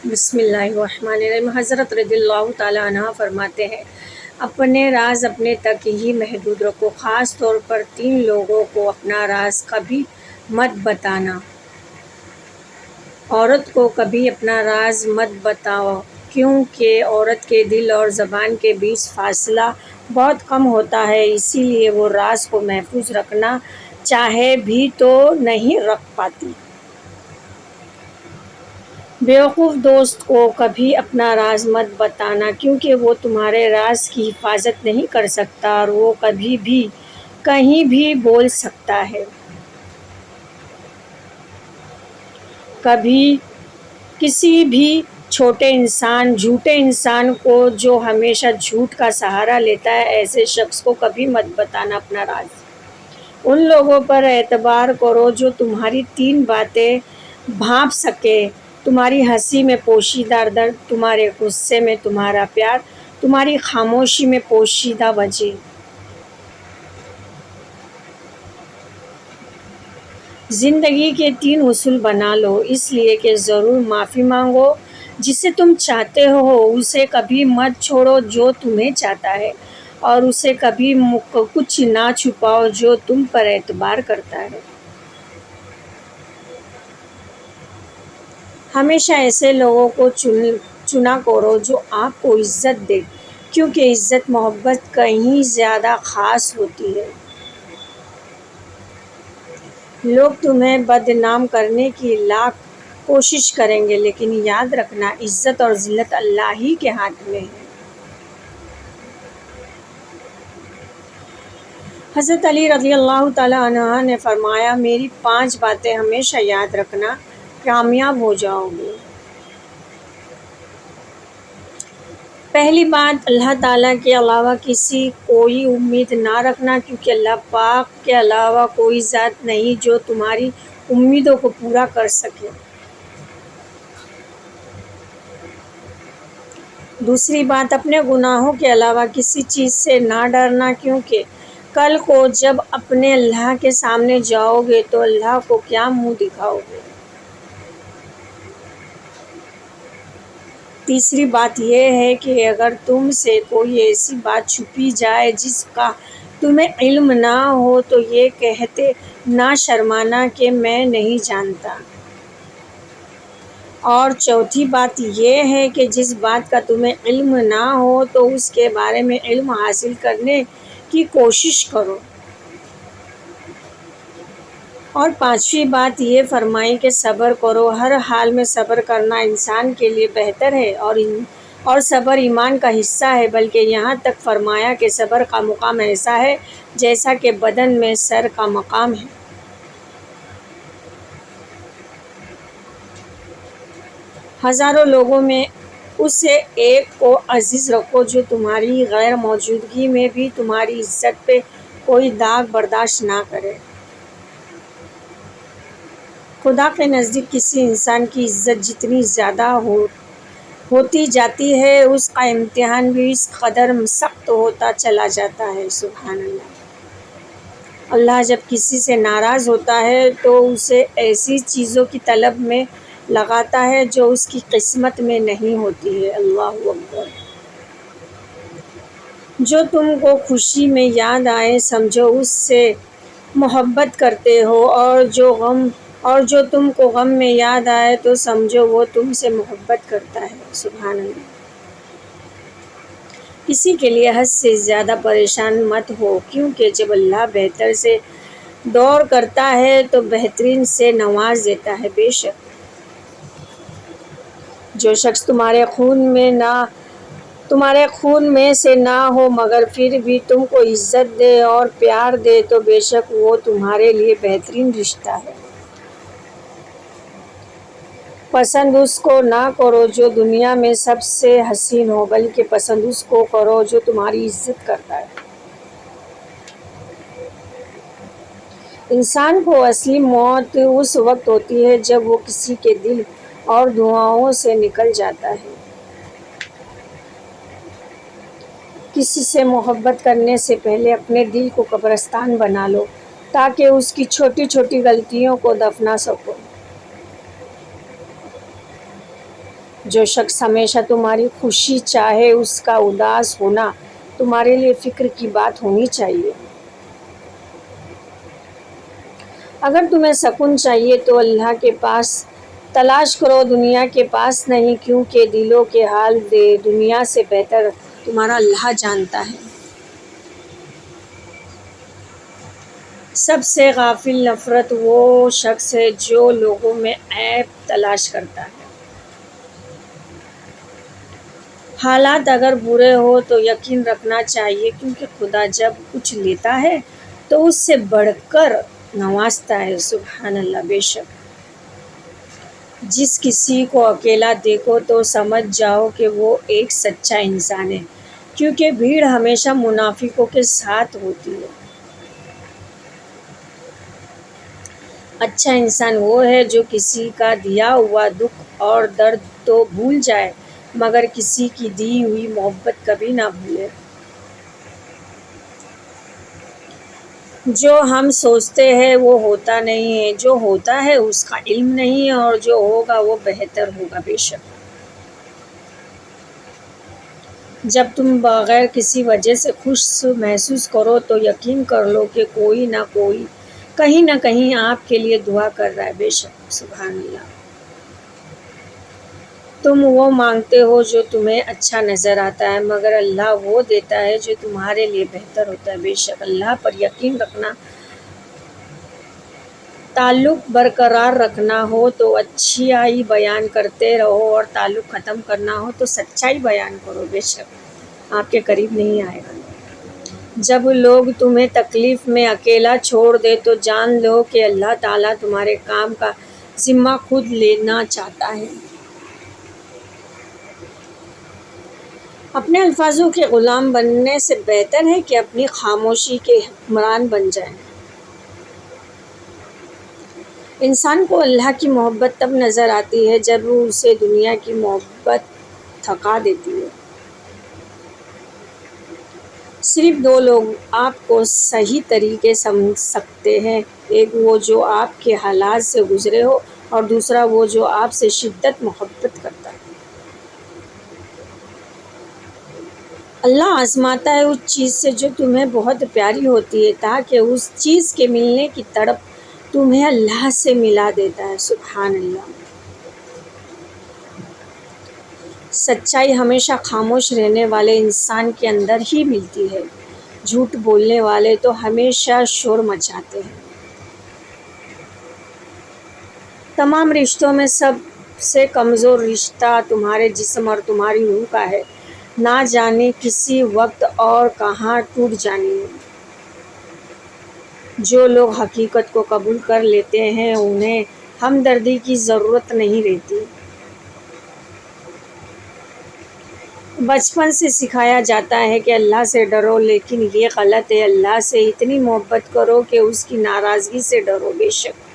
بسم اللہ الرحمن الرحیم۔ حضرت رضی اللہ تعالیٰ عنہ فرماتے ہیں، اپنے راز اپنے تک ہی محدود رکھو، خاص طور پر 3 لوگوں کو اپنا راز کبھی مت بتانا۔ عورت کو کبھی اپنا راز مت بتاؤ، کیونکہ عورت کے دل اور زبان کے بیچ فاصلہ بہت کم ہوتا ہے، اسی لیے وہ راز کو محفوظ رکھنا چاہے بھی تو نہیں رکھ پاتی۔ بیوقوف دوست کو کبھی اپنا راز مت بتانا، کیونکہ وہ تمہارے راز کی حفاظت نہیں کر سکتا اور وہ کبھی بھی کہیں بھی بول سکتا ہے۔ کبھی کسی بھی جھوٹے انسان کو جو ہمیشہ جھوٹ کا سہارا لیتا ہے، ایسے شخص کو کبھی مت بتانا اپنا راز۔ ان لوگوں پر اعتبار کرو جو تمہاری 3 باتیں بھانپ سکے، تمہاری ہنسی میں پوشیدہ درد، تمہارے غصے میں تمہارا پیار، تمہاری خاموشی میں پوشیدہ وجہ۔ زندگی کے 3 اصول بنا لو، اس لیے کہ ضرور معافی مانگو جسے تم چاہتے ہو، اسے کبھی مت چھوڑو جو تمہیں چاہتا ہے، اور اسے کبھی کچھ نہ چھپاؤ جو تم پر اعتبار کرتا ہے۔ ہمیشہ ایسے لوگوں کو چنا کرو جو آپ کو عزت دے، کیونکہ عزت محبت کہیں زیادہ خاص ہوتی ہے۔ لوگ تمہیں بدنام کرنے کی لاکھ کوشش کریں گے، لیکن یاد رکھنا عزت اور ذلت اللہ ہی کے ہاتھ میں ہے۔ حضرت علی رضی اللہ تعالیٰ عنہ نے فرمایا، میری 5 باتیں ہمیشہ یاد رکھنا، کامیاب ہو جاؤ گے۔ پہلی بات، اللہ تعالیٰ کے علاوہ کسی کوئی امید نہ رکھنا، کیونکہ اللہ پاک کے علاوہ کوئی ذات نہیں جو تمہاری امیدوں کو پورا کر سکے۔ دوسری بات، اپنے گناہوں کے علاوہ کسی چیز سے نہ ڈرنا، کیونکہ کل کو جب اپنے اللہ کے سامنے جاؤ گے تو اللہ کو کیا منہ دکھاؤ گے۔ تیسری بات یہ ہے کہ اگر تم سے کوئی ایسی بات چھپی جائے جس کا تمہیں علم نہ ہو تو یہ کہتے نہ شرمانا کہ میں نہیں جانتا۔ اور چوتھی بات یہ ہے کہ جس بات کا تمہیں علم نہ ہو تو اس کے بارے میں علم حاصل کرنے کی کوشش کرو۔ اور 5ویں بات یہ فرمائی کہ صبر کرو، ہر حال میں صبر کرنا انسان کے لیے بہتر ہے، اور صبر ایمان کا حصہ ہے، بلکہ یہاں تک فرمایا کہ صبر کا مقام ایسا ہے جیسا کہ بدن میں سر کا مقام ہے۔ ہزاروں لوگوں میں اسے ایک کو عزیز رکھو جو تمہاری غیر موجودگی میں بھی تمہاری عزت پہ کوئی داغ برداشت نہ کرے۔ خدا کے نزدیک کسی انسان کی عزت جتنی زیادہ ہوتی جاتی ہے، اس کا امتحان بھی اس قدر سخت ہوتا چلا جاتا ہے۔ سبحان اللہ۔ اللہ جب کسی سے ناراض ہوتا ہے تو اسے ایسی چیزوں کی طلب میں لگاتا ہے جو اس کی قسمت میں نہیں ہوتی ہے۔ اللہ اکبر۔ جو تم کو خوشی میں یاد آئے سمجھو اس سے محبت کرتے ہو، اور جو تم کو غم میں یاد آئے تو سمجھو وہ تم سے محبت کرتا ہے۔ سبحان اللہ۔ کسی کے لیے حد سے زیادہ پریشان مت ہو، کیونکہ جب اللہ بہتر سے دور کرتا ہے تو بہترین سے نواز دیتا ہے۔ بے شک جو شخص تمہارے خون میں سے نہ ہو مگر پھر بھی تم کو عزت دے اور پیار دے تو بے شک وہ تمہارے لیے بہترین رشتہ ہے۔ پسند اس کو نہ کرو جو دنیا میں سب سے حسین ہو، بلکہ پسند اس کو کرو جو تمہاری عزت کرتا ہے۔ انسان کو اصلی موت اس وقت ہوتی ہے جب وہ کسی کے دل اور دعاؤں سے نکل جاتا ہے۔ کسی سے محبت کرنے سے پہلے اپنے دل کو قبرستان بنا لو، تاکہ اس کی چھوٹی چھوٹی غلطیوں کو دفنا سکو۔ جو شخص ہمیشہ تمہاری خوشی چاہے، اس کا اداس ہونا تمہارے لیے فکر کی بات ہونی چاہیے۔ اگر تمہیں سکون چاہیے تو اللہ کے پاس تلاش کرو، دنیا کے پاس نہیں، کیونکہ دلوں کے حال دنیا سے بہتر تمہارا اللہ جانتا ہے۔ سب سے غافل نفرت وہ شخص ہے جو لوگوں میں عیب تلاش کرتا ہے۔ حالات اگر برے ہو تو یقین رکھنا چاہیے، کیونکہ خدا جب کچھ لیتا ہے تو اس سے بڑھ کر نوازتا ہے۔ سبحان اللہ۔ بے شک جس کسی کو اکیلا دیکھو تو سمجھ جاؤ کہ وہ ایک سچا انسان ہے، کیونکہ بھیڑ ہمیشہ منافقوں کے ساتھ ہوتی ہے۔ اچھا انسان وہ ہے جو کسی کا دیا ہوا دکھ اور درد تو بھول جائے، مگر کسی کی دی ہوئی محبت کبھی نہ بھولے۔ جو ہم سوچتے ہیں وہ ہوتا نہیں ہے، جو ہوتا ہے اس کا علم نہیں ہے، اور جو ہوگا وہ بہتر ہوگا۔ بے شک جب تم بغیر کسی وجہ سے خوش محسوس کرو تو یقین کر لو کہ کوئی نہ کوئی کہیں نہ کہیں آپ کے لیے دعا کر رہا ہے۔ بے شک سبحان اللہ۔ تم وہ مانگتے ہو جو تمہیں اچھا نظر آتا ہے، مگر اللہ وہ دیتا ہے جو تمہارے لیے بہتر ہوتا ہے۔ بے شک اللہ پر یقین رکھنا۔ تعلق برقرار رکھنا ہو تو اچھائی بیان کرتے رہو، اور تعلق ختم کرنا ہو تو سچائی بیان کرو۔ بے شک آپ کے قریب نہیں آئے گا۔ جب لوگ تمہیں تکلیف میں اکیلا چھوڑ دے تو جان لو کہ اللہ تعالیٰ تمہارے کام کا ذمہ خود لینا چاہتا ہے۔ اپنے الفاظوں کے غلام بننے سے بہتر ہے کہ اپنی خاموشی کے حکمران بن جائیں۔ انسان کو اللہ کی محبت تب نظر آتی ہے جب اسے دنیا کی محبت تھکا دیتی ہے۔ صرف دو لوگ آپ کو صحیح طریقے سمجھ سکتے ہیں، ایک وہ جو آپ کے حالات سے گزرے ہو، اور دوسرا وہ جو آپ سے شدت محبت کرتا ہے۔ اللہ آزماتا ہے اس چیز سے جو تمہیں بہت پیاری ہوتی ہے، تاکہ اس چیز کے ملنے کی تڑپ تمہیں اللہ سے ملا دیتا ہے۔ سبحان اللہ۔ سچائی ہمیشہ خاموش رہنے والے انسان کے اندر ہی ملتی ہے، جھوٹ بولنے والے تو ہمیشہ شور مچاتے ہیں۔ تمام رشتوں میں سب سے کمزور رشتہ تمہارے جسم اور تمہاری روح کا ہے، نہ جانے کسی وقت اور کہاں ٹوٹ جانی ہے۔ جو لوگ حقیقت کو قبول کر لیتے ہیں انہیں ہمدردی کی ضرورت نہیں رہتی۔ بچپن سے سکھایا جاتا ہے کہ اللہ سے ڈرو، لیکن یہ غلط ہے۔ اللہ سے اتنی محبت کرو کہ اس کی ناراضگی سے ڈرو۔ بے شک